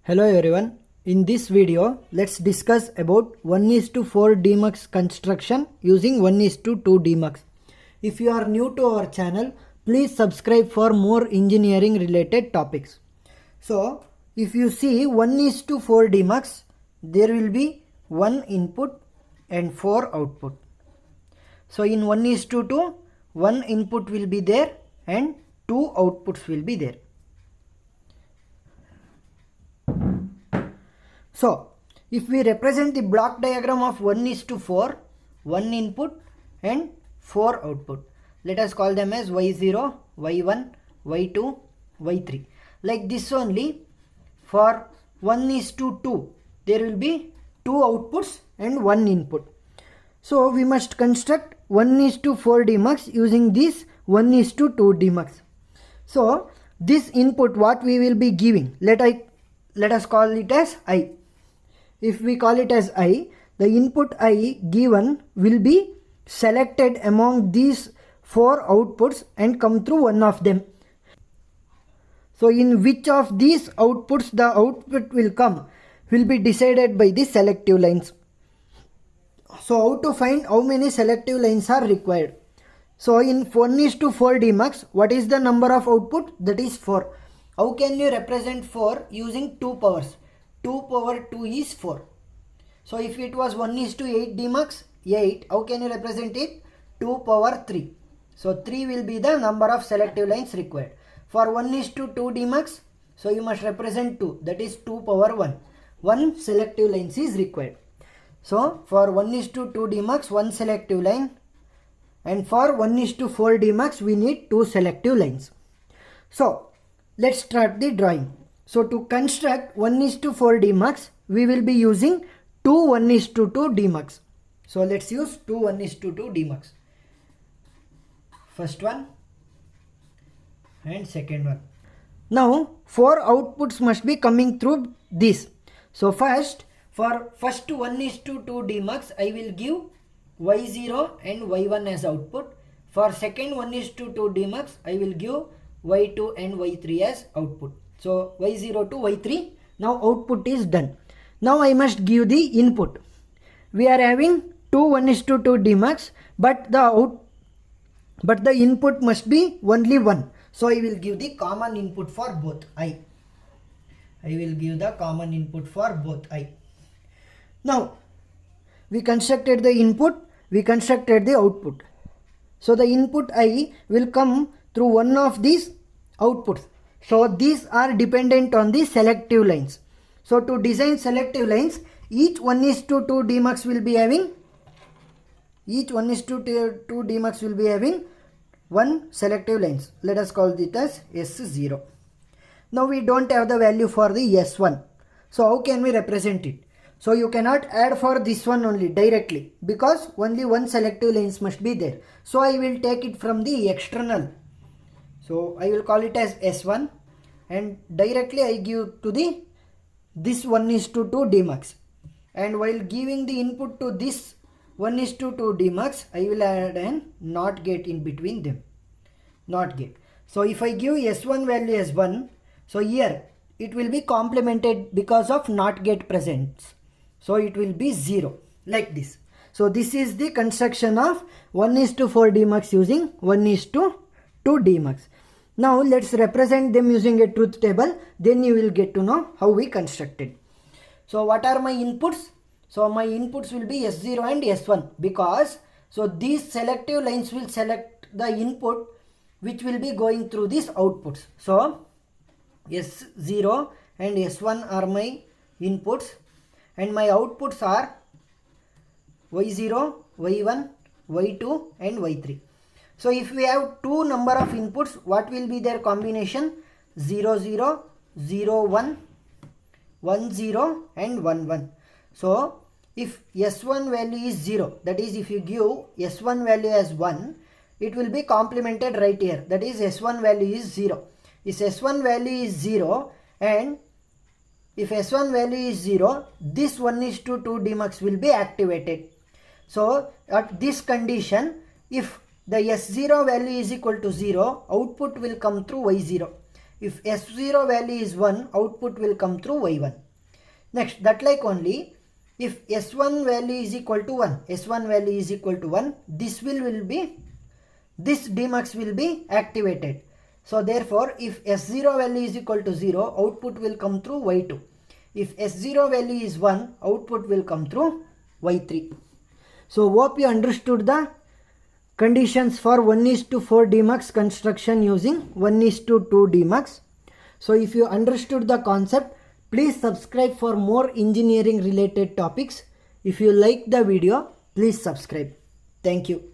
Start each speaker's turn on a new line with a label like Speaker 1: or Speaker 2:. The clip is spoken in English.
Speaker 1: Hello everyone. In this video, let's discuss about 1:4 DEMUX construction using 1:2 DEMUX. If you are new to our channel, please subscribe for more engineering related topics. So, if you see 1:4 DEMUX, there will be 1 input and 4 output. So, in 1:2, 1 input will be there and 2 outputs will be there. So, if we represent the block diagram of 1:4, 1 input and 4 output. Let us call them as Y0, Y1, Y2, Y3. Like this only, for 1:2, there will be 2 outputs and 1 input. So, we must construct 1:4 DEMUX using this 1:2 DEMUX. So, this input what we will be giving, let us call it as I. If we call it as I, the input I given will be selected among these 4 outputs and come through one of them. So in which of these outputs the output will come will be decided by the selective lines. So how to find how many selective lines are required? So in 1:4 DEMUX, what is the number of output? That is 4. How can you represent 4 using 2 powers? 2 power 2 is 4. So if it was 1:8 DEMUX, 8, how can you represent it? 2 power 3. So 3 will be the number of selective lines required. For 1:2 DEMUX, so you must represent 2, that is 2 power 1. 1 selective lines is required. So for 1:2 DEMUX, 1 selective line, and for 1:4 DEMUX, we need 2 selective lines. So let's start the drawing. So to construct 1:4 DEMUX, we will be using 2 1:2 DEMUX. So let's use 2 1:2 DEMUX. First one and second one. Now 4 outputs must be coming through this. So first, for first 1:2 DEMUX, I will give Y0 and Y1 as output. For second 1:2 DEMUX, I will give Y2 and Y3 as output. So Y0 to Y3, now output is done. Now I must give the input. We are having 2 1:2 DEMUX, but the input must be only 1. So I will give the common input for both I. I will give the common input for both I. Now we constructed the input, we constructed the output. So the input I will come through one of these outputs. So these are dependent on the selective lines. So to design selective lines, each 1:2 DEMUX will be having one selective lines. Let us call it as S0. Now we don't have the value for the S1. So how can we represent it? So you cannot add for this one only directly, because only one selective lines must be there. So I will take it from the external. So I will call it as S1, and directly I give to this 1:2 DEMUX. And while giving the input to this 1:2 DEMUX, I will add an NOT gate in between them. NOT gate. So if I give S1 value as 1, so here it will be complemented because of NOT gate presence. So it will be 0 like this. So this is the construction of 1:4 DEMUX using 1:2 DEMUX. Now let's represent them using a truth table, then you will get to know how we constructed. So what are my inputs? So my inputs will be S0 and S1, because so these selective lines will select the input which will be going through these outputs. So S0 and S1 are my inputs, and my outputs are Y0, Y1, Y2 and Y3. So if we have 2 number of inputs, what will be their combination? 0 0, 0 1, 1 0 and 1 1. So if S1 value is 0, that is if you give S1 value as 1, it will be complemented right here. That is S1 value is 0. If S1 value is 0, and if S1 value is 0, this 1:2 DEMUX will be activated. So at this condition, if the S0 value is equal to 0, output will come through Y0. If S0 value is 1, output will come through Y1. Next, that like only, if S1 value is equal to 1, S1 value is equal to 1, this DEMUX will be activated. So therefore, if S0 value is equal to 0, output will come through Y2. If S0 value is 1, output will come through Y3. So hope you understood the conditions for 1:4 DEMUX construction using 1:2 DEMUX. So if you understood the concept, please subscribe for more engineering related topics. If you like the video, please subscribe. Thank you.